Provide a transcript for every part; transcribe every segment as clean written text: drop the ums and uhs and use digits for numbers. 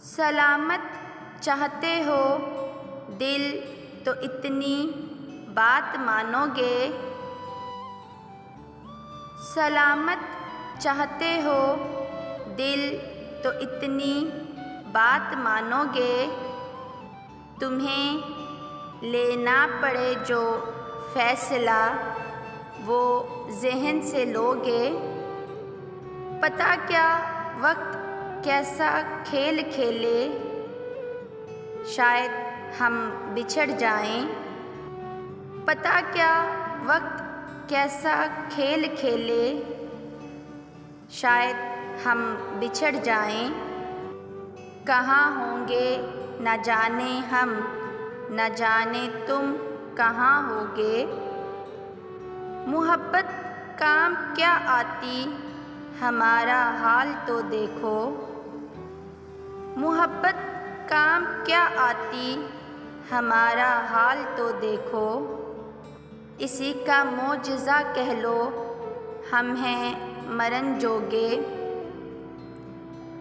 सलामत चाहते हो दिल तो इतनी बात मानोगे। सलामत चाहते हो दिल तो इतनी बात मानोगे। तुम्हें लेना पड़े जो फैसला वो ज़हन से लोगे। पता क्या वक्त कैसा खेल खेले, शायद हम बिछड़ जाएं। पता क्या वक्त कैसा खेल खेले, शायद हम बिछड़ जाएं। कहाँ होंगे न जाने हम, न जाने तुम कहाँ होगे। मोहब्बत काम क्या आती, हमारा हाल तो देखो। मोहब्बत काम क्या आती, हमारा हाल तो देखो। इसी का मोजज़ा कह लो, हम हैं मरन जोगे।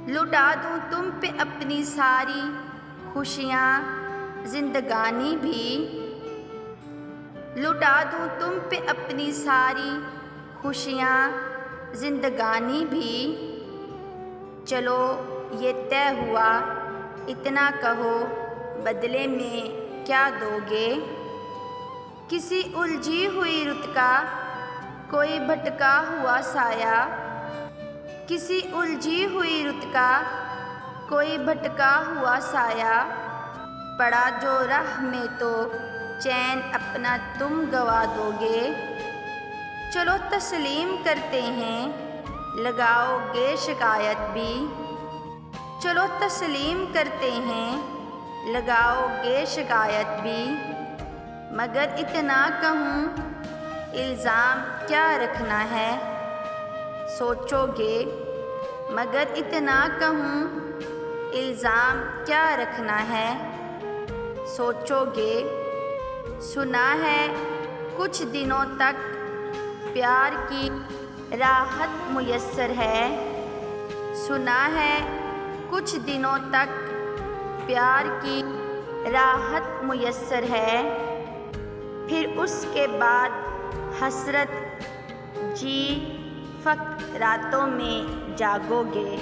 लुटा दूँ तुम पे अपनी सारी खुशियाँ जिंदगानी भी। लुटा दूँ तुम पे अपनी सारी खुशियाँ जिंदगानी भी। चलो ये तय हुआ, इतना कहो बदले में क्या दोगे। किसी उलझी हुई रुत का कोई भटका हुआ साया। किसी उलझी हुई रुत का कोई भटका हुआ साया। पड़ा जो राह में तो चैन अपना तुम गवा दोगे। चलो तस्लीम करते हैं, लगाओगे शिकायत भी। चलो तस्लीम करते हैं, लगाओगे शिकायत भी। मगर इतना कहूँ, इल्ज़ाम क्या रखना है, सोचोगे। मगर इतना कहूँ, इल्ज़ाम क्या रखना है, सोचोगे। सुना है कुछ दिनों तक प्यार की राहत मुयस्सर है। सुना है कुछ दिनों तक प्यार की राहत मुयस्सर है। फिर उसके बाद हसरत जी फ़क़्त रातों में जागोगे।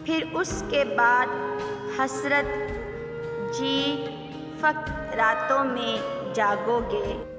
फिर उसके बाद हसरत जी फ़क़्त रातों में जागोगे।